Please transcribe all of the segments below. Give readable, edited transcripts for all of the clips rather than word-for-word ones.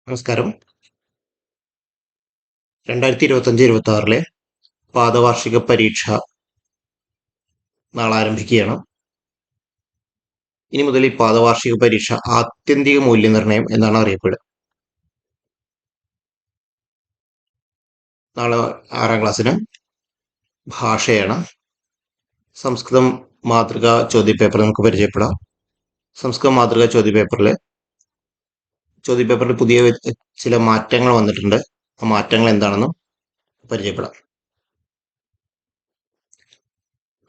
നമസ്കാരം. 2025-26 പാദവാർഷിക പരീക്ഷ നാളെ ആരംഭിക്കുകയാണ്. ഇനി മുതൽ ഈ പാദവാർഷിക പരീക്ഷ ആത്യന്തിക മൂല്യനിർണ്ണയം എന്നാണ് അറിയപ്പെടുക. നാളെ 6ാം ക്ലാസ്സിന് ഭാഷയാണ്. സംസ്കൃതം മാതൃകാ ചോദ്യപേപ്പർ നമുക്ക് പരിചയപ്പെടാം. സംസ്കൃതം മാതൃകാ ചോദ്യപേപ്പറിൽ പുതിയ ചില മാറ്റങ്ങൾ വന്നിട്ടുണ്ട്. ആ മാറ്റങ്ങൾ എന്താണെന്നും പരിചയപ്പെടാം.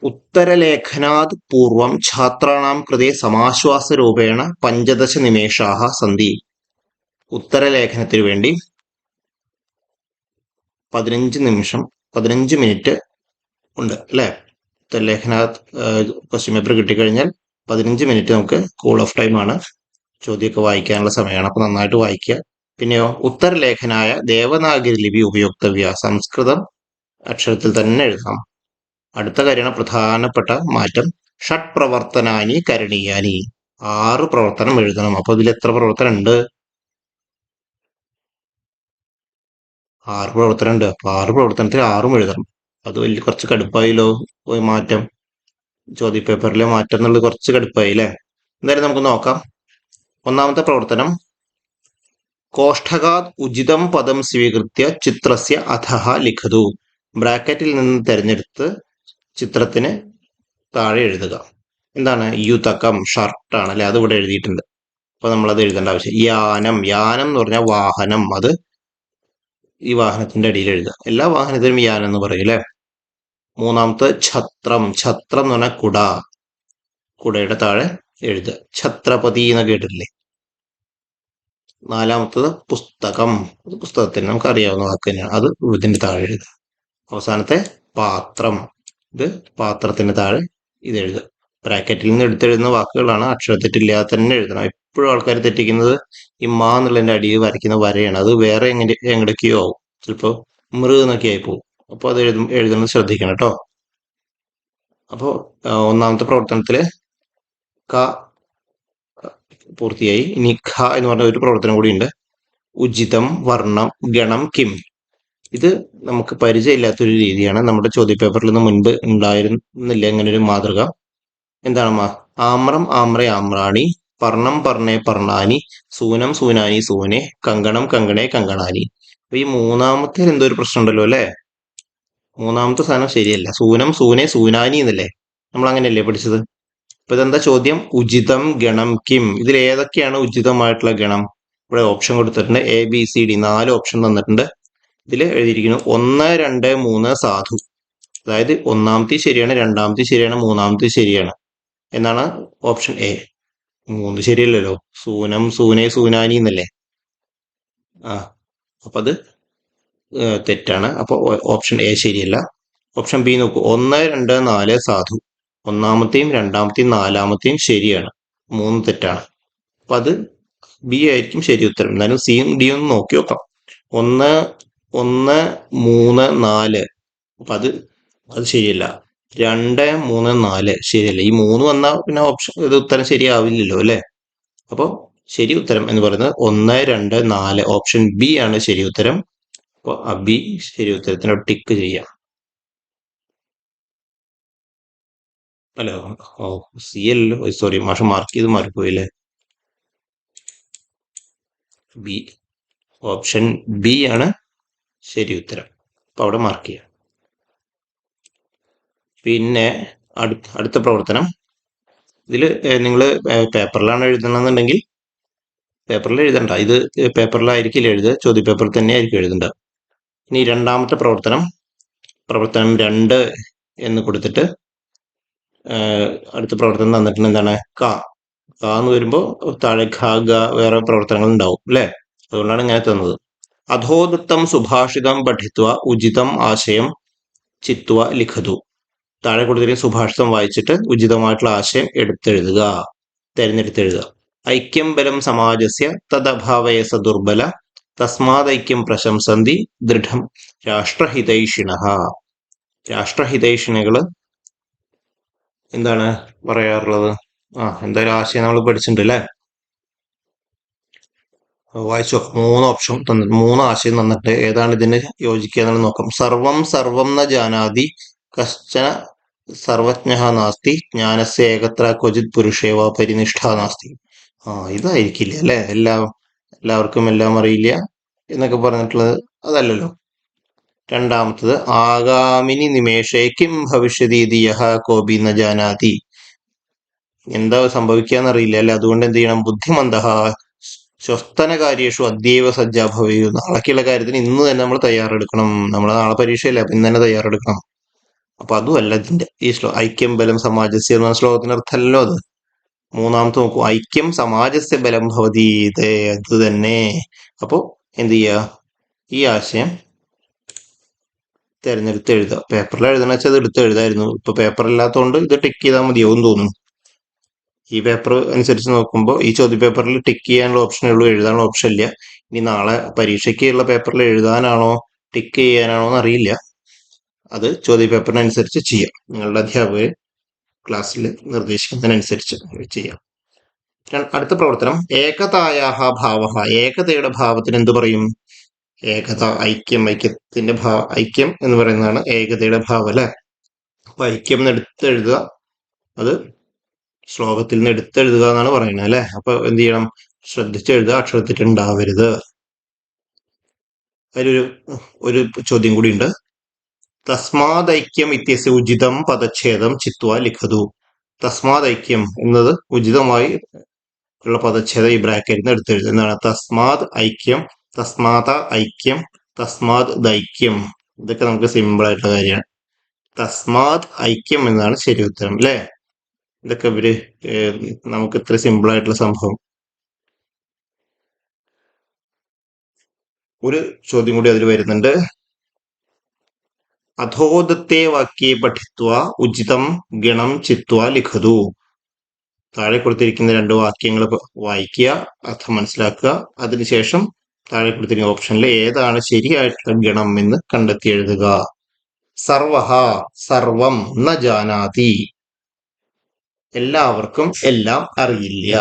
ഉത്തരലേഖനാത് പൂർവം ഛാത്രാണാം കൃതേ സമാശ്വാസരൂപേണ 15 നിമേഷാः സന്തി. ഉത്തരലേഖനത്തിനു വേണ്ടി 15 മിനിറ്റ് ഉണ്ട് അല്ലേ? ഉത്തരലേഖനാത് ക്വസ്റ്റ്യൻ പേപ്പർ കിട്ടിക്കഴിഞ്ഞാൽ 15 മിനിറ്റ് നമുക്ക് കൂൾ ഓഫ് ടൈം ആണ്. ചോദ്യമൊക്കെ വായിക്കാനുള്ള സമയമാണ്. അപ്പൊ നന്നായിട്ട് വായിക്കുക. പിന്നെയോ ഉത്തരലേഖനായ ദേവനാഗരി ലിപി ഉപയോക്തവ്യ. സംസ്കൃതം അക്ഷരത്തിൽ തന്നെ എഴുതണം. അടുത്ത കാര്യമാണ് പ്രധാനപ്പെട്ട മാറ്റം. ഷഡ് പ്രവർത്തനാനി കരണീയാനി. 6 പ്രവർത്തനം എഴുതണം. അപ്പൊ ഇതിൽ എത്ര പ്രവർത്തനം ഉണ്ട്? 6 പ്രവർത്തനം ഉണ്ട്. അപ്പൊ 6 പ്രവർത്തനത്തിൽ 6ഉം എഴുതണം. അത് വലിയ കുറച്ച് കടുപ്പായില്ലോ മാറ്റം. ചോദ്യപേപ്പറിലെ മാറ്റം എന്നുള്ളത് കുറച്ച് കടുപ്പായി അല്ലേ? എന്തായാലും നമുക്ക് നോക്കാം. ഒന്നാമത്തെ പ്രവർത്തനം, കോഷ്ഠകാത് ഉചിതം പദം സ്വീകൃത്യ ചിത്രസ്യ അധഃ ലിഖതു. ബ്രാക്കറ്റിൽ നിന്ന് തിരഞ്ഞെടുത്ത് ചിത്രത്തിന് താഴെ എഴുതുക. എന്താണ്? യുതകം, ഷർട്ടാണ് അല്ലെ? അത് ഇവിടെ എഴുതിയിട്ടുണ്ട്. അപ്പൊ നമ്മളത് എഴുതേണ്ട ആവശ്യം. യാനം, യാനം എന്ന് പറഞ്ഞാൽ വാഹനം. അത് ഈ വാഹനത്തിന്റെ അടിയിൽ എഴുതുക. എല്ലാ വാഹനത്തിനും യാനം എന്ന് പറയും അല്ലെ? മൂന്നാമത്തെ ഛത്രം, ഛത്രം എന്ന് പറഞ്ഞാൽ കുട. കുടയുടെ താഴെ എഴുതുക. ഛത്രപതി എന്ന് കേട്ടിട്ടില്ലേ? നാലാമത്തത് പുസ്തകം. അത് പുസ്തകത്തിന് നമുക്ക് അറിയാവുന്ന വാക്ക് തന്നെയാണ്. അത് ഇതിന്റെ താഴെ എഴുതുക. അവസാനത്തെ പാത്രം. ഇത് പാത്രത്തിന് താഴെ ഇത് എഴുതുക. ബ്രാക്കറ്റിൽ നിന്ന് എടുത്തെഴുതുന്ന വാക്കുകളാണ്. അക്ഷരത്തെറ്റില്ലാതെ തന്നെ എഴുതണം. എപ്പോഴും ആൾക്കാർ തെറ്റിക്കുന്നത് ഈ മാ എന്നുള്ളതിന്റെ അടിയിൽ വരയ്ക്കുന്ന വരയാണ്. അത് വേറെ എങ്ങടൊക്കെയോ ആവും. ചിലപ്പോ മൃ എന്നൊക്കെ ആയി പോകും. അപ്പോൾ അത് എഴുതുന്നത് ശ്രദ്ധിക്കണം കേട്ടോ. അപ്പോൾ ഒന്നാമത്തെ പ്രവർത്തനത്തില് ക പൂർത്തിയായി. ഇനി ഖ എന്ന് പറഞ്ഞ ഒരു പ്രവർത്തനം കൂടി ഉണ്ട്. ഉചിതം, വർണ്ണം, ഗണം, കിം. ഇത് നമുക്ക് പരിചയമില്ലാത്തൊരു രീതിയാണ്. നമ്മുടെ ചോദ്യപേപ്പറിൽ നിന്ന് മുൻപ് ഉണ്ടായിരുന്നില്ല ഇങ്ങനെ ഒരു മാതൃക. എന്താണ്? ആമ്രം, ആമ്രേ, ആമ്രാണി, പർണം, പർണേ, പർണാനി, സൂനം, സൂനാനി, സൂനെ, കങ്കണം, കങ്കണേ, കങ്കണാനി. അപ്പൊ ഈ മൂന്നാമത്തെ എന്തോ ഒരു പ്രശ്നം ഉണ്ടല്ലോ അല്ലെ? മൂന്നാമത്തെ സാധനം ശരിയല്ല. സൂനം, സൂനെ, സൂനാനി എന്നല്ലേ നമ്മൾ അങ്ങനെയല്ലേ പഠിച്ചത്? അപ്പൊ ഇതെന്താ ചോദ്യം? ഉചിതം, ഗണം, കിം. ഇതിൽ ഏതൊക്കെയാണ് ഉചിതമായിട്ടുള്ള ഗണം? ഇവിടെ ഓപ്ഷൻ കൊടുത്തിട്ടുണ്ട്. ABCD 4 ഓപ്ഷൻ തന്നിട്ടുണ്ട്. ഇതിൽ എഴുതിയിരിക്കുന്നു 1, 2, 3 സാധു. അതായത് ഒന്നാമത്തെ ശരിയാണ്, രണ്ടാമത്തെ ശരിയാണ്, മൂന്നാമത്തെ ശരിയാണ് എന്നാണ് ഓപ്ഷൻ A. 3 ശരിയല്ലല്ലോ. സൂനം, സൂനെ, സൂനാനി എന്നല്ലേ? അപ്പൊ അത് തെറ്റാണ്. അപ്പൊ ഓപ്ഷൻ A ശരിയല്ല. ഓപ്ഷൻ B നോക്കൂ. 1, 2, 4 സാധു. ഒന്നാമത്തെയും രണ്ടാമത്തെയും നാലാമത്തെയും ശരിയാണ്. 3 തെറ്റാണ്. അപ്പൊ അത് B ആയിരിക്കും ശരി ഉത്തരം. എന്നാലും സിയും ഡിയും ഒന്ന് നോക്കി നോക്കാം. 1, 3, 4. അപ്പൊ അത് ശരിയല്ല. 2, 3, 4 ശരിയല്ല. ഈ 3 വന്നാൽ പിന്നെ ഓപ്ഷൻ ഇത് ഉത്തരം ശരിയാവില്ലല്ലോ അല്ലെ? അപ്പൊ ശരി ഉത്തരം എന്ന് പറയുന്നത് 1, 2, 4 ഓപ്ഷൻ B ആണ് ശരി ഉത്തരം. അപ്പൊ ആ B ശരി ഉത്തരത്തിനോട് ടിക്ക് ചെയ്യാം. അല്ല, സി അല്ലല്ലോ, സോറി മാഷ മാർക്ക് ചെയ്ത് മാറിപ്പോയില്ലേ? B, ഓപ്ഷൻ B ആണ് ശരി ഉത്തരം. അപ്പൊ അവിടെ മാർക്ക് ചെയ്യാം. പിന്നെ അടുത്ത പ്രവർത്തനം, ഇതിൽ നിങ്ങൾ പേപ്പറിലാണ് എഴുതണമെന്നുണ്ടെങ്കിൽ പേപ്പറിൽ എഴുതണ്ട. ഇത് പേപ്പറിലായിരിക്കില്ല എഴുതുക, ചോദ്യപേപ്പറിൽ തന്നെ ആയിരിക്കും എഴുതേണ്ടത്. ഇനി രണ്ടാമത്തെ പ്രവർത്തനം 2 എന്ന് കൊടുത്തിട്ട് അടുത്ത പ്രവർത്തനം തന്നിട്ടുണ്ട്. എന്താണ്? ക എന്ന് വരുമ്പോൾ താഴെ ഖ, ഗ വേറെ പ്രവർത്തനങ്ങൾ ഉണ്ടാവും അല്ലെ? അതുകൊണ്ടാണ് ഇങ്ങനെ തന്നത്. അധോദത്തം സുഭാഷിതം പഠിത്വ ഉചിതം ആശയം ചിത്വ ലിഖതു. താഴെ കൊടുത്തിരിക്കുന്ന സുഭാഷിതം വായിച്ചിട്ട് ഉചിതമായിട്ടുള്ള ആശയം തിരഞ്ഞെടുത്തെഴുതുക. ഐക്യം ബലം സമാജസ്യ തദഭാവയസ ദുർബല തസ്മാദൈക്യം പ്രശംസന്തി ദൃഢം രാഷ്ട്രഹിതൈഷിണഃ. രാഷ്ട്രഹിതൈഷിണികള് എന്താണ് പറയാറുള്ളത്? എന്തായാലും ആശയം നമ്മൾ പഠിച്ചിട്ടുണ്ട് അല്ലെ? വായിച്ചോ. 3 ഓപ്ഷൻ തന്നിട്ട് 3 ആശയം തന്നിട്ട് ഏതാണ് ഇതിന് യോജിക്കുക എന്നുള്ളത് നോക്കാം. സർവം സർവം ന ജാനാതി കശ്ചന സർവജ്ഞ നാസ്തി ജ്ഞാനസ്യ ഏകത്ര ക്വചിത് പുരുഷേവ പരിനിഷ്ഠ നാസ്തി. ഇതായിരിക്കില്ല അല്ലെ, എല്ലാവർക്കും എല്ലാം അറിയില്ല എന്നൊക്കെ പറഞ്ഞിട്ടുള്ളത് അതല്ലല്ലോ. രണ്ടാമത്തത് ആഗാമിനി നിമേഷേ കിം ഭവിഷ്യതി യഹ കോപി ന ജാനാതി. എന്താ സംഭവിക്കാന്നറിയില്ല അല്ലെ, അതുകൊണ്ട് എന്ത് ചെയ്യണം? ബുദ്ധിമന്ദഹ ശ്വസ്തന കാര്യേഷു അദ്യൈവ സജ്ജാ ഭവേയു. നാളേക്കുള്ള കാര്യത്തിന് ഇന്ന് തന്നെ നമ്മൾ തയ്യാറെടുക്കണം. നമ്മൾ നാളെ പരീക്ഷയില്ല, അപ്പൊ ഇന്ന് തന്നെ തയ്യാറെടുക്കണം. അപ്പൊ അതുമല്ല ഇതിന്റെ ഈ ഐക്യം ബലം സമാജസ്യ എന്ന ശ്ലോകത്തിന് അർത്ഥമല്ലോ അത്. മൂന്നാമത്തെ നോക്കൂ, ഐക്യം സമാജസ്യ ബലം ഭവതി. അത് തന്നെ. അപ്പോ എന്ത് ചെയ്യുക? ഈ ആശയം തെരഞ്ഞെടുത്ത് എഴുതുക. പേപ്പറിൽ എഴുതണ വെച്ചാൽ അത് എടുത്ത് എഴുതായിരുന്നു. ഇപ്പൊ പേപ്പർ ഇല്ലാത്തതുകൊണ്ട് ഇത് ടിക്ക് ചെയ്താൽ മതിയാവും തോന്നുന്നു. ഈ പേപ്പർ അനുസരിച്ച് നോക്കുമ്പോൾ ഈ ചോദ്യ പേപ്പറിൽ ടിക്ക് ചെയ്യാനുള്ള ഓപ്ഷനേ ഉള്ളൂ, എഴുതാനുള്ള ഓപ്ഷൻ ഇല്ല. ഇനി നാളെ പരീക്ഷയ്ക്കുള്ള പേപ്പറിൽ എഴുതാനാണോ ടിക്ക് ചെയ്യാനാണോ എന്ന് അറിയില്ല. അത് ചോദ്യ പേപ്പറിനനുസരിച്ച് ചെയ്യാം. നിങ്ങളുടെ അധ്യാപകർ ക്ലാസ്സിൽ നിർദ്ദേശിക്കുന്നതിനനുസരിച്ച് ചെയ്യാം. അടുത്ത പ്രവർത്തനം ഏകതായാഹ ഭാവ. ഏകതയുടെ ഭാവത്തിന് എന്ത് പറയും? ഏകത, ഐക്യത്തിന്റെ ഐക്യം എന്ന് പറയുന്നതാണ് ഏകതയുടെ ഭാവം അല്ലെ. അപ്പൊ ഐക്യം എന്ന് എടുത്തെഴുതുക, അത് ശ്ലോകത്തിൽ നിന്ന് എടുത്തെഴുതുക എന്നാണ് പറയുന്നത് അല്ലെ. അപ്പൊ എന്ത് ചെയ്യണം? ശ്രദ്ധിച്ചെഴുതുക, അക്ഷരത്തിട്ടുണ്ടാവരുത്. അതിലൊരു ചോദ്യം കൂടി ഉണ്ട്. തസ്മാത് ഐക്യം ഇത്യസ്യ ഉചിതം പദച്ഛേദം ചിത്വാ ലിഖതു. തസ്മാത് ഐക്യം എന്നത് ഉചിതമായി ഉള്ള പദച്ഛേദം ഈ ബ്രാക്കറ്റിൽ നിന്ന് എടുത്തെഴുതുക. എന്താണ്? തസ്മാത് ഐക്യം, തസ്മാത ഐക്യം, തസ്മാത് ദൈക്യം. ഇതൊക്കെ നമുക്ക് സിമ്പിൾ ആയിട്ടുള്ള കാര്യമാണ്. തസ്മാത് ഐക്യം എന്നാണ് ശരി ഉത്തരം അല്ലെ. ഇതൊക്കെ നമുക്ക് ഇത്ര സിമ്പിൾ ആയിട്ടുള്ള സംഭവം. ഒരു ചോദ്യം കൂടി അതിൽ വരുന്നുണ്ട്. അധോദത്തെ വാക്യേ പഠിത്വ ഉചിതം ഗണം ചിത്വ ലിഖതു. താഴെ കൊടുത്തിരിക്കുന്ന 2 വാക്യങ്ങൾ വായിക്കുക, അർത്ഥം മനസ്സിലാക്കുക. അതിനുശേഷം താഴെ കൊടുത്തിരിക്കുന്ന ഓപ്ഷനിൽ ഏതാണ് ശരിയായിട്ടുള്ള ഗണം എന്ന് കണ്ടെത്തി എഴുതുക. സർവഹ സർവം ന ജാനാതി. എല്ലാവർക്കും എല്ലാം അറിയില്ല.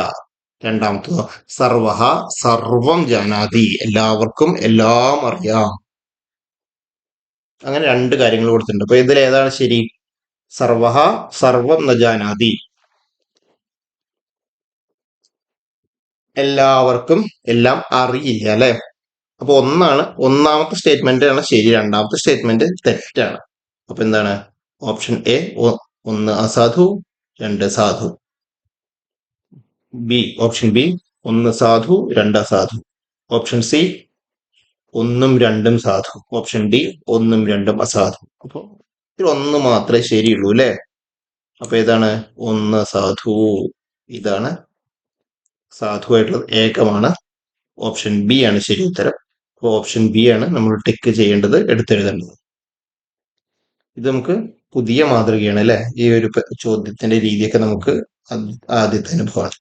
രണ്ടാമത്തത് സർവഹ സർവം ജാനാതി. എല്ലാവർക്കും എല്ലാം അറിയാം. അങ്ങനെ 2 കാര്യങ്ങൾ കൊടുത്തിട്ടുണ്ട്. അപ്പൊ ഇതിൽ ഏതാണ് ശരി? സർവഹ സർവം ന ജാനാതി. എല്ലാവർക്കും എല്ലാം അറിയില്ല അല്ലെ. അപ്പൊ ഒന്നാമത്തെ സ്റ്റേറ്റ്മെന്റ് ആണ് ശരി, രണ്ടാമത്തെ സ്റ്റേറ്റ്മെന്റ് തെറ്റാണ്. അപ്പൊ എന്താണ്? ഓപ്ഷൻ എ 1 അസാധു 2 സാധു. ഓപ്ഷൻ ബി 1 സാധു 2 അസാധു. ഓപ്ഷൻ സി 1ഉം 2ഉം സാധു. ഓപ്ഷൻ ഡി 1ഉം 2ഉം അസാധു. അപ്പൊ ഇതിൽ 1 മാത്രമേ ശരിയുള്ളൂ അല്ലെ. അപ്പൊ ഏതാണ്? 1 സാധു. ഇതാണ് സാധുവായിട്ടുള്ളത്, ഏകമാണ്. ഓപ്ഷൻ ബി ആണ് ശരി ഉത്തരം. അപ്പോൾ ഓപ്ഷൻ ബി ആണ് നമ്മൾ ടിക്ക് ചെയ്യേണ്ടത്, എടുത്തെഴുതേണ്ടത്. ഇത് നമുക്ക് പുതിയ മാതൃകയാണ് അല്ലെ. ഈ ഒരു ചോദ്യത്തിന്റെ രീതിയൊക്കെ നമുക്ക് ആദ്യത്തെ അനുഭവമാണ്.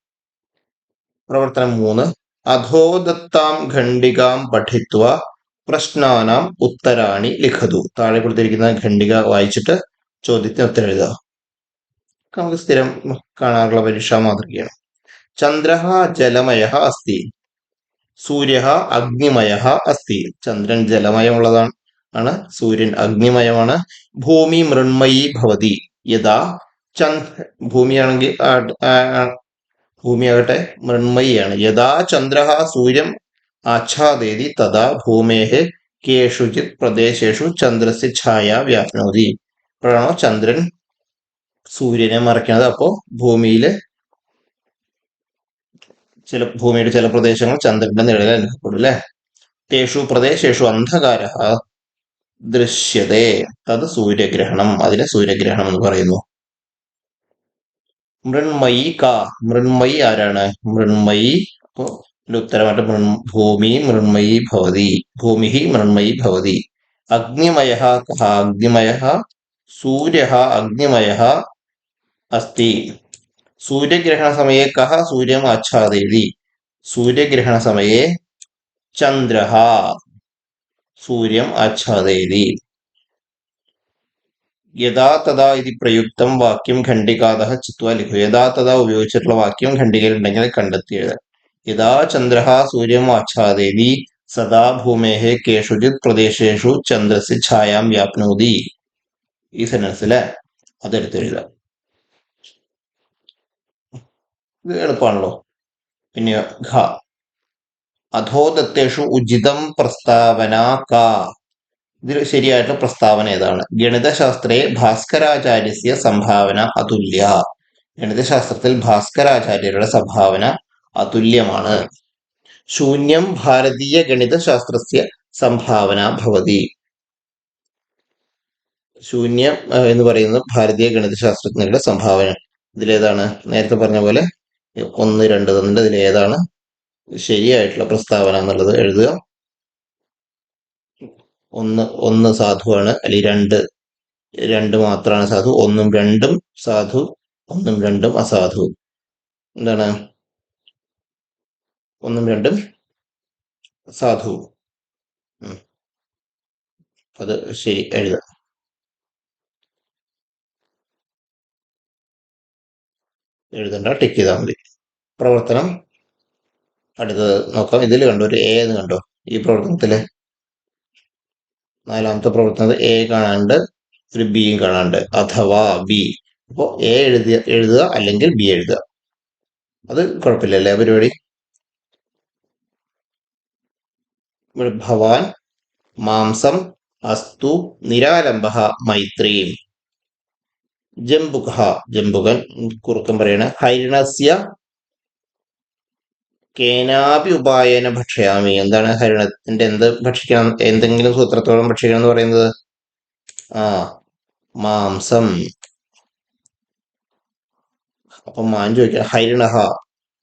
പ്രവർത്തനം 3. അധോദത്താം ഖണ്ഡികാം പഠിത്വ പ്രശ്നാനാം ഉത്തരാണി ലിഖതു. താഴെ കൊടുത്തിരിക്കുന്ന ഖണ്ഡിക വായിച്ചിട്ട് ചോദ്യത്തിന് ഉത്തരം എഴുതുക. നമുക്ക് സ്ഥിരം കാണാറുള്ള പരീക്ഷാ മാതൃകയാണ്. ചന്ദ്രഃ ജലമയഃ അസ്തി, സൂര്യഃ അഗ്നിമയഃ അസ്തി. ചന്ദ്രൻ ജലമയമുള്ളതാണ്, സൂര്യൻ അഗ്നിമയമാണ്. ഭൂമി മൃണ്മയി ഭവതി യഥാ ഭൂമിയാകട്ടെ മൃണ്മയിയാണ്. യഥാ ചന്ദ്രഃ സൂര്യം ആച്ഛാദയതി തഥാ ഭൂമേഃ കേഷുചിത് പ്രദേശേഷു ചന്ദ്രസ്യ ഛായ വ്യാപ്നോതി. അപ്പോഴാണോ ചന്ദ്രൻ സൂര്യനെ മറയ്ക്കുന്നത്. അപ്പോ ഭൂമിയുടെ ചില പ്രദേശങ്ങൾ ചന്ദ്രന്റെ നിഴൽ അനുഭവപ്പെടും അല്ലെ. തേഷു പ്രദേശേഷു അന്ധകാര ദൃശ്യതേ അത് സൂര്യഗ്രഹണം. അതിനെ സൂര്യഗ്രഹണം എന്ന് പറയുന്നു. മൃണ്മയി മൃണ്മയി ആരാണ്? മൃണ്മയി. അപ്പോ ഉത്തരമായിട്ട് ഭൂമി മൃണ്മയി ഭവതി. ഭൂമി മൃണ്മയി ഭവതി. അഗ്നിമയഃ അഗ്നിമയഃ സൂര്യഃ അഗ്നിമയഃ അസ്തി. സൂര്യഗ്രഹണ സമയേ കഃ സൂര്യം ആച്ഛാദയതി. സൂര്യഗ്രഹണ സമയേ ചന്ദ്രഃ സൂര്യം ആച്ഛാദയതി. യഥാ തഥാ ഇതി പ്രയുക്തം വാക്യം ഖണ്ഡികാതഃ ചിത്വാ ലിഖു. യഥാ തഥാ ഉപയോഗിച്ചിട്ടുള്ള വാക്യം ഖണ്ഡികയിൽ ഉണ്ടെങ്കിൽ കണ്ടെത്തി എഴുതാം. യഥാ ചന്ദ്രഃ സൂര്യം ആച്ഛാദയതി സദാ ഭൂമേഹ കേഷുചിത് പ്രദേശേഷു ചന്ദ്രസ്യ ഛായാം വ്യാപ്നോതി. ഈ സെന്റൻസിലെ അതെടുത്ത് എഴുതാം. ഇത് എളുപ്പമാണല്ലോ. പിന്നെ ഘ അധോദത്തേഷു ഉചിതം പ്രസ്താവന കാ. ഇതിൽ ശരിയായിട്ടുള്ള പ്രസ്താവന ഏതാണ്? ഗണിതശാസ്ത്രേ ഭാസ്കരാചാര്യസ്യ സംഭാവന അതുല്യ. ഗണിതശാസ്ത്രത്തിൽ ഭാസ്കരാചാര്യരുടെ സംഭാവന അതുല്യമാണ്. ശൂന്യം ഭാരതീയ ഗണിതശാസ്ത്രസ്യ സംഭാവന ഭവതി. ശൂന്യം എന്ന് പറയുന്നത് ഭാരതീയ ഗണിതശാസ്ത്രജ്ഞരുടെ സംഭാവന. ഇതിലേതാണ്? നേരത്തെ പറഞ്ഞ പോലെ 1, 2 തന്നിട്ട് ഇതിലേതാണ് ശരിയായിട്ടുള്ള പ്രസ്താവന എന്നുള്ളത് എഴുതുക. ഒന്ന് സാധുവാണ്, അല്ലെങ്കിൽ രണ്ട് മാത്രമാണ് സാധു, 1ഉം 2ഉം സാധു, 1ഉം 2ഉം അസാധു. എന്താണ്? 1ഉം 2ഉം സാധു. അത് ശരി എഴുതാം. എഴുതണ്ട, ടിക്ക് ചെയ്താൽ മതി. പ്രവർത്തനം അടുത്തത് നോക്കാം. ഇതിൽ കണ്ടോ ഒരു എ എന്ന് കണ്ടോ? ഈ പ്രവർത്തനത്തില് 4ാമത്തെ പ്രവർത്തനത്തിൽ എ കാണാണ്ട് ഒരു ബിയും കാണാണ്ട്, അഥവാ ബി. അപ്പോൾ എ എഴുതുക അല്ലെങ്കിൽ ബി എഴുതുക. അത് കുഴപ്പമില്ലല്ലേ പരിപാടി? ഭവാൻ മാംസം അസ്തു നിരാലംബ മൈത്രീം. ജംബുകൻ കുറുക്കം പറയണ ഹരിണസ്യ കേനാപി ഉപായേന ഭക്ഷ്യാമി. എന്താണ് ഹരിണത്തിന്റെ എന്ത് ഭക്ഷിക്കണം? എന്തെങ്കിലും സൂത്രത്തോളം ഭക്ഷിക്കണം എന്ന് പറയുന്നത്? മാംസം. അപ്പൊ മാൻ ചോദിക്കാം ഹരിണഹ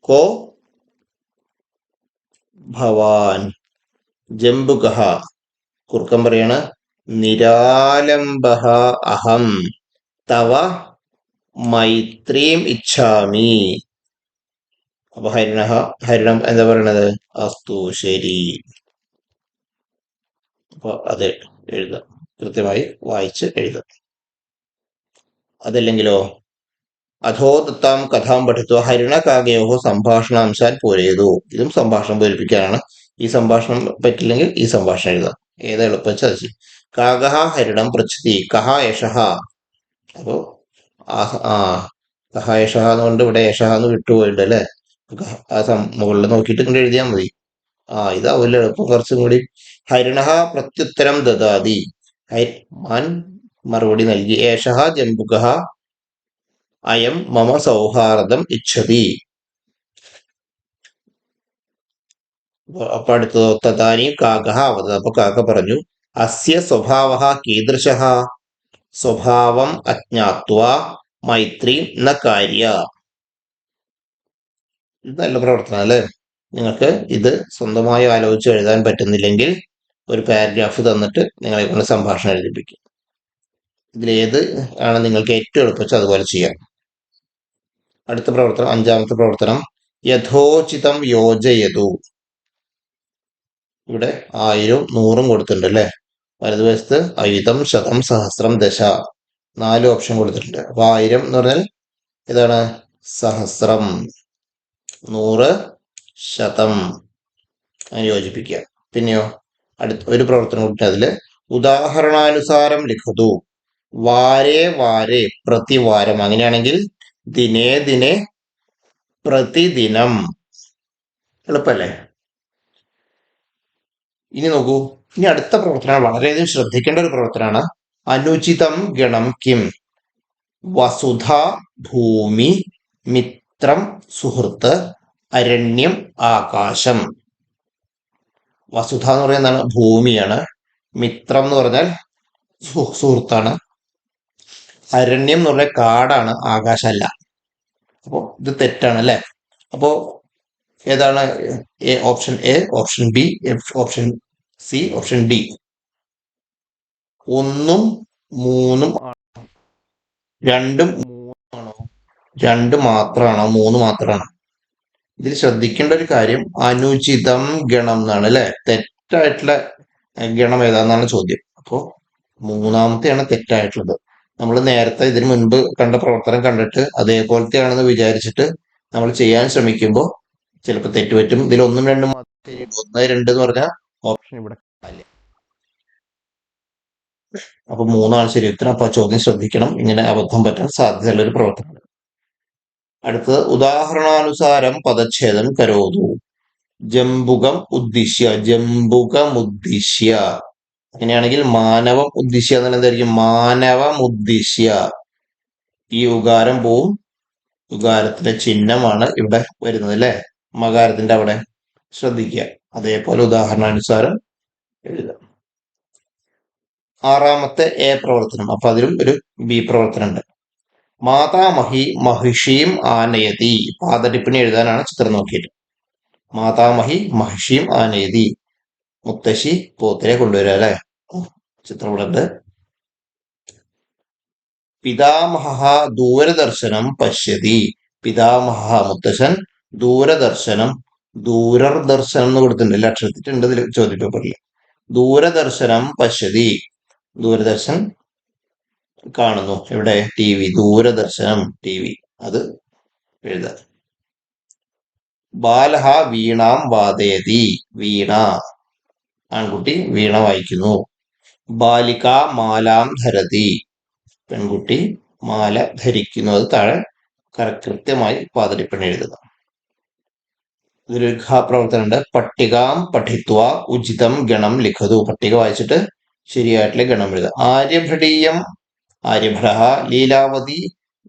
കോ ഭവാൻ. ജംബുക കുറുക്കം പറയാണ് നിരാലംബ അഹം തവ മൈത്രീം ഇച്ഛാമി. അപ്പൊ ഹരിണം എന്താ പറയണത്? അസ്തു, ശരി. അപ്പൊ അത് എഴുതാം, കൃത്യമായി വായിച്ച് എഴുതാം. അതല്ലെങ്കിലോ അധോദത്താം കഥാം പഠിത്വ ഹരിണകാകയോ സംഭാഷണാംശാൻ പൂരയതു. ഇതും സംഭാഷണം പൂരിപ്പിക്കാനാണ്. ഈ സംഭാഷണം പറ്റില്ലെങ്കിൽ ഈ സംഭാഷണം എഴുതാം. ഏതാ എളുപ്പം വെച്ചാൽ അത് ചെയ്യും. കാകഹ ഹരിണം പൃച്ഛതി കഹ യശഃ. അപ്പോ കഹ യശഃ എന്നുകൊണ്ട് ഇവിടെ യശഃ എന്ന് വിട്ടുപോയിട്ടുണ്ട് അല്ലെ? മുകളിൽ നോക്കിയിട്ട് ഇങ്ങനെ എഴുതിയാൽ മതി. ഇതാവില്ല എളുപ്പം കുറച്ചും കൂടി. ഹരിണഹ പ്രത്യുത്തരം ദദാതി. മാൻ മറുപടി നൽകി. ഏഷഃ ജംബുകഃ അയം മമ സൗഹാർദ്ദം ഇച്ഛതി. അപ്പൊ അടുത്തതോ തദാനി കാകഃ അവതത്. അപ്പൊ കാക്ക പറഞ്ഞു അസ്യ സ്വഭാവഃ കീദൃശഃ സ്വഭാവം അജ്ഞാത്വാ മൈത്രി ന കാര്യ. ഇത് നല്ല പ്രവർത്തനം അല്ലേ? നിങ്ങൾക്ക് ഇത് സ്വന്തമായി ആലോചിച്ച് എഴുതാൻ പറ്റുന്നില്ലെങ്കിൽ ഒരു പാരഗ്രാഫ് തന്നിട്ട് നിങ്ങളെ കൊണ്ട് സംഭാഷണം എഴുതിപ്പിക്കും. ഇതിലേത് ആണ് നിങ്ങൾക്ക് ഏറ്റവും എളുപ്പിച്ച് അതുപോലെ ചെയ്യാം. അടുത്ത പ്രവർത്തനം 5ാമത്തെ പ്രവർത്തനം യഥോചിതം യോജയതു. ഇവിടെ 1000ഉം 100ഉം കൊടുത്തിട്ടുണ്ട് അല്ലെ? വലതുവശത്ത് 1000, 100, 1000, 1000 4 ഓപ്ഷൻ കൊടുത്തിട്ടുണ്ട്. അപ്പൊ 1000 എന്ന് പറഞ്ഞാൽ ഇതാണ് സഹസ്രം, 100 ശതം. അങ്ങനെ യോജിപ്പിക്കുക. പിന്നെയോ അടുത്ത ഒരു പ്രവർത്തനം കൂടി അതില് ഉദാഹരണാനുസാരം ലിഖതു വാരേ വാരേ പ്രതിവാരം. അങ്ങനെയാണെങ്കിൽ ദിനേ ദിനേ പ്രതിദിനം. എളുപ്പല്ലേ? ഇനി നോക്കൂ, ഇനി അടുത്ത പ്രവർത്തനം വളരെയധികം ശ്രദ്ധിക്കേണ്ട ഒരു പ്രവർത്തനമാണ്. അനുചിതം ഗണം കിം. വസുധ ഭൂമി മിത്രം സുഹൃത്ത് അരണ്യം ആകാശം. വസുധ എന്ന് പറയുന്നത് എന്താണ്? ഭൂമിയാണ്. മിത്രം എന്ന് പറഞ്ഞാൽ സുഹൃത്താണ്. അരണ്യം എന്ന് പറഞ്ഞാൽ കാടാണ്, ആകാശമല്ല. അപ്പോ ഇത് തെറ്റാണ് അല്ലെ? അപ്പോ ഏതാണ്? Option A, option B, option C, option D. 1ഉം 3ഉം ആണോ? 2ഉം 3ഉം ആണോ? 2 മാത്രമാണോ? 3 മാത്രമാണോ? ഇതിൽ ശ്രദ്ധിക്കേണ്ട ഒരു കാര്യം അനുചിതം ഗണം എന്നാണ് അല്ലെ? തെറ്റായിട്ടുള്ള ഗണം ഏതാന്നാണ് ചോദ്യം. അപ്പോ 3ാമത്തെയാണ് തെറ്റായിട്ടുള്ളത്. നമ്മൾ നേരത്തെ ഇതിനു മുൻപ് കണ്ട പ്രവർത്തനം കണ്ടിട്ട് അതേപോലത്തെ ആണെന്ന് വിചാരിച്ചിട്ട് നമ്മൾ ചെയ്യാൻ ശ്രമിക്കുമ്പോൾ ചിലപ്പോൾ തെറ്റുപറ്റും. ഇതിൽ ഒന്നും രണ്ടും മാത്രം ശരിയുണ്ട്. 1, 2 എന്ന് പറഞ്ഞാൽ ഓപ്ഷൻ ഇവിടെ കാണില്ല. അപ്പൊ 3 ശരി ഉത്തരം. അപ്പൊ ചോദ്യം ശ്രദ്ധിക്കണം. ഇങ്ങനെ അബദ്ധം പറ്റാൻ സാധ്യതയുള്ള ഒരു പ്രവർത്തനമാണ്. അടുത്തത് ഉദാഹരണാനുസാരം പദച്ഛേദം കരോതു. ജംബുകം ഉദ്ദിശ്യ, ജംബുകം ഉദ്ദിശ്യ. അങ്ങനെയാണെങ്കിൽ മാനവം ഉദ്ദിശ്യ എന്ന് എന്തായിരിക്കും? മാനവം ഉദ്ദിശ്യ. ഈ ഉകാരം പോവും. ഉകാരത്തിന്റെ ചിഹ്നമാണ് ഇവിടെ വരുന്നത് അല്ലെ, മകാരത്തിന്റെ അവിടെ. ശ്രദ്ധിക്കുക. അതേപോലെ ഉദാഹരണാനുസാരം എഴുതാം. 6ാമത്തെ എ പ്രവർത്തനം. അപ്പൊ അതിലും ഒരു ബി പ്രവർത്തനം ഉണ്ട്. മാതാമഹി മഹിഷീം ആനയതി. പാദടിപ്പിണി എഴുതാനാണ് ചിത്രം നോക്കിയിട്ട്. മാതാമഹി മഹിഷീം ആനയതി. മുത്തശ്ശി പോത്തിനെ കൊണ്ടുവരിക അല്ലെ. ചിത്രം ഇവിടെ ഉണ്ട്. പിതാമഹ ദൂരദർശനം പശ്യതി. പിതാമഹ മുത്തശ്ശൻ, ദൂരദർശനം, ദൂരദർശനം എന്ന് കൊടുത്തിട്ടുണ്ട്, അക്ഷരത്തിട്ടുണ്ട് ഇതിൽ ചോദ്യപേപ്പറിൽ. ദൂരദർശനം പശ്യതി. ദൂരദർശൻ കാണുന്നു. എവിടെ? T V. ദൂരദർശനം ടി വി. അത് എഴുതാം. ബാലഹ വീണാം വാദയതി. വീണ, ആൺകുട്ടി വീണ വായിക്കുന്നു. ബാലിക മാലാം ധരതി. പെൺകുട്ടി മാല ധരിക്കുന്നു. അത് താഴെ കൃത്യമായി പാദടിപ്പണി എഴുതുക. ഇതിലൊരു പ്രവർത്തനം ഉണ്ട്. പട്ടികാം പഠിത്വ ഉചിതം ഗണം ലിഖതു. പട്ടിക വായിച്ചിട്ട് ശരിയായിട്ടുള്ള ഗണം എഴുതുക. ആര്യഭടീയം ആര്യഭട, ലീലാവതി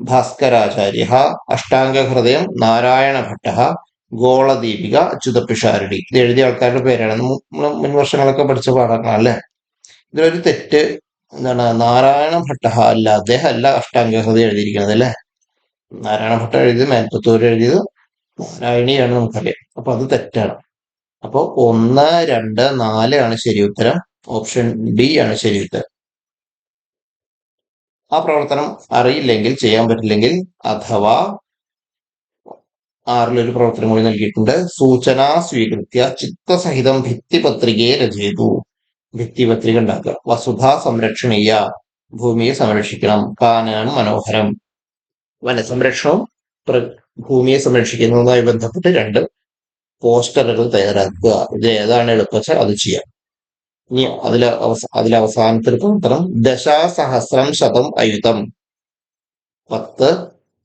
ഭാസ്കരാചാര്യ, അഷ്ടാംഗഹൃദയം നാരായണ ഭട്ട, ഗോളദീപിക അച്യുതപിഷാരടി. ഇത് എഴുതിയ ആൾക്കാരുടെ പേരാണ്. മുൻ വർഷങ്ങളൊക്കെ പഠിച്ച പാഠങ്ങളല്ലേ. ഇതിലൊരു തെറ്റ് എന്താണ്? നാരായണ ഭട്ട അല്ല, അദ്ദേഹം അല്ല അഷ്ടാംഗഹൃദയം എഴുതിയിരിക്കുന്നത് അല്ലെ. നാരായണ ഭട്ട എഴുതിയത്, മേൽപ്പത്തൂർ എഴുതിയത് നാരായണിയാണ് നമുക്കറിയാം. അപ്പൊ അത് തെറ്റാണ്. അപ്പൊ 1, 2, 4 ആണ് ശരി ഉത്തരം. ഓപ്ഷൻ ഡി ആണ് ശരി ഉത്തരം. ആ പ്രവർത്തനം അറിയില്ലെങ്കിൽ, ചെയ്യാൻ പറ്റില്ലെങ്കിൽ, അഥവാ 6-ലൊരു പ്രവർത്തനം കൂടി നൽകിയിട്ടുണ്ട്. സൂചന സ്വീകൃത്യ ചിത്തസഹിതം ഭിത്തിപത്രികയെ രചയിതു. ഭിത്തിപത്രിക ഉണ്ടാക്കുക. വസുധ സംരക്ഷണീയ, ഭൂമിയെ സംരക്ഷിക്കണം. കാനനം മനോഹരം. വനസംരക്ഷണവും ഭൂമിയെ സംരക്ഷിക്കുന്നതുമായി ബന്ധപ്പെട്ട് 2 പോസ്റ്ററുകൾ തയ്യാറാക്കുക. ഇത് ഏതാണ് എളുപ്പം അത് ചെയ്യാം. ഇനി അതിലവസാനത്തെ ഒരു പ്രവർത്തനം. ദശാസഹസ്രം ശതം അയുതം. 10,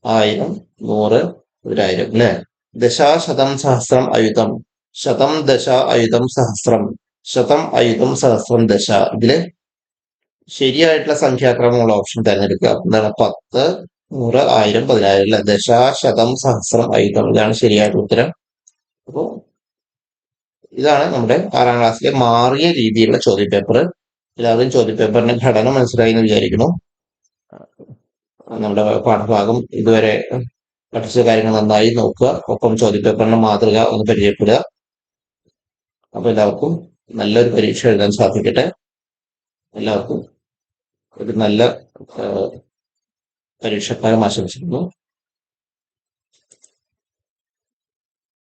1000, 100, 1000 അല്ലെ. ദശാശതം സഹസ്രം അയുതം. ശതം ദശ അയുതം സഹസ്രം. ശതം അയുതം സഹസ്രം ദശ. ഇതില് ശരിയായിട്ടുള്ള സംഖ്യാക്രമമുള്ള ഓപ്ഷൻ തിരഞ്ഞെടുക്കുക. എന്താണ്? 10, 100, 1000, 10,000 അല്ലെ. ദശാശതം സഹസ്രം അയുതം. ഇതാണ് ശരിയായിട്ടുള്ള ഉത്തരം. അപ്പോ ഇതാണ് നമ്മുടെ 6ാം ക്ലാസ്സിലെ മാറിയ രീതിയിലുള്ള ചോദ്യപേപ്പർ. എല്ലാവരും ചോദ്യപേപ്പറിന്റെ ഘടന മനസ്സിലായി എന്ന് വിചാരിക്കുന്നു. നമ്മുടെ പാഠഭാഗം ഇതുവരെ പഠിച്ച കാര്യങ്ങൾ നന്നായി നോക്കുക. ഒപ്പം ചോദ്യപേപ്പറിന്റെ മാതൃക ഒന്ന് പരിചയപ്പെടുക. അപ്പൊ എല്ലാവർക്കും നല്ലൊരു പരീക്ഷ എഴുതാൻ സാധിക്കട്ടെ. എല്ലാവർക്കും ഒരു നല്ല പരീക്ഷക്കാലം ആശംസിക്കുന്നു.